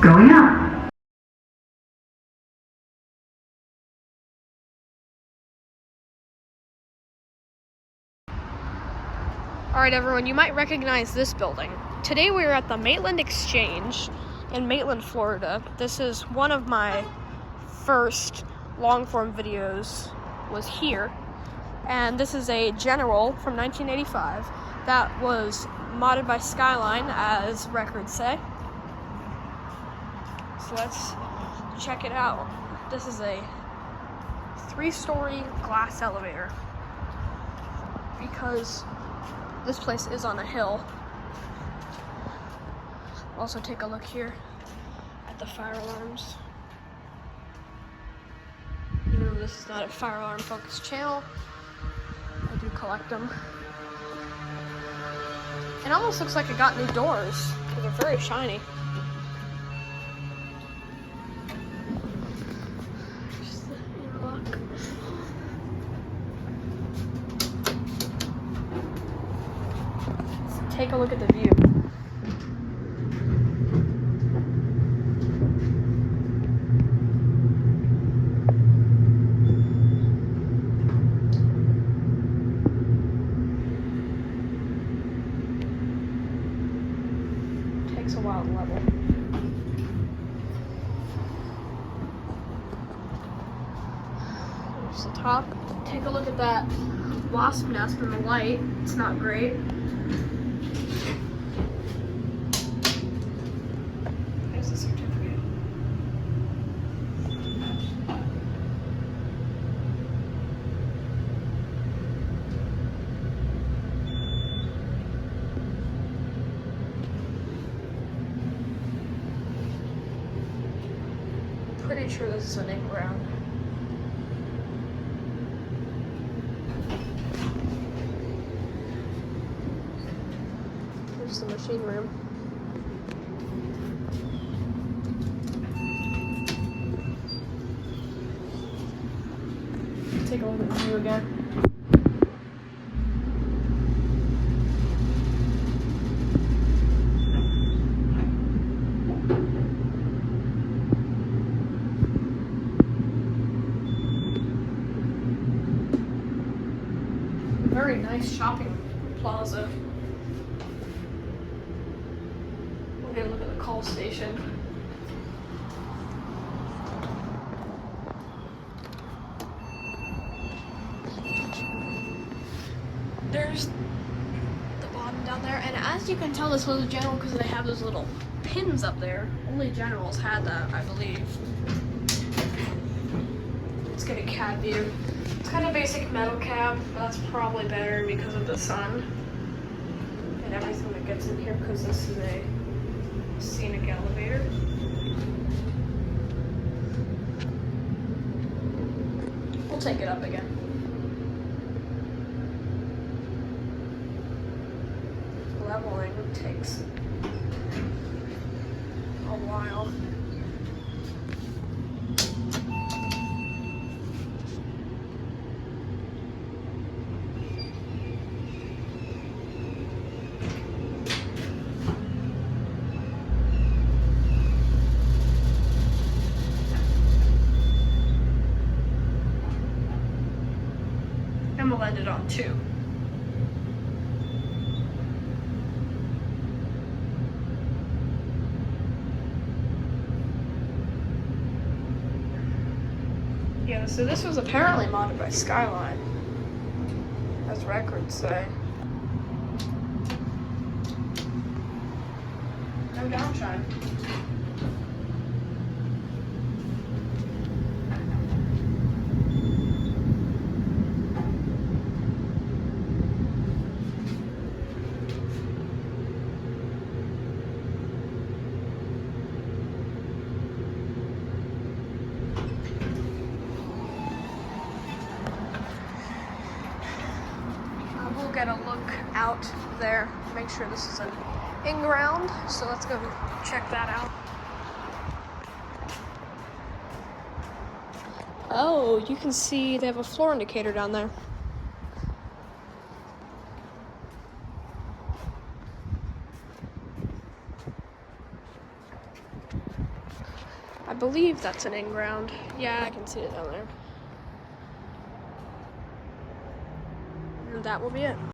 Going up. Alright everyone, you might recognize this building. Today we are at the Maitland Exchange in Maitland, Florida. This is one of my first long-form videos was here. And this is a General from 1985 that was modded by Skyline, as records say. So let's check it out. This is a 3-story glass elevator because this place is on a hill. Also take a look here at the fire alarms. Even though this is not a fire alarm focused channel, I do collect them. It almost looks like it got new doors because they're very shiny. Just the interlock. Let's take a look at the view. Takes a while to level. There's the top. Take a look at that wasp nest in the light. It's not great. There's the certificate. Pretty sure this is an in-ground. There's the machine room. Take a look at the view again. Very nice shopping plaza. We're gonna look at the call station. There's the bottom down there, and as you can tell, this was a General because they have those little pins up there. Only Generals had that, I believe. Let's get a cab view. It's kind of basic metal cab, but that's probably better because of the sun and everything that gets in here, because this is a Scenic elevator. We'll take it up again. Leveling takes a while. And we'll end it on 2. Yeah, so this was apparently modded by Skyline, as records say. No downshine. We'll get a look out there, make sure this is an in-ground, so let's go check that out. Oh, you can see they have a floor indicator down there. I believe that's an in-ground. Yeah, I can see it down there. And that will be it.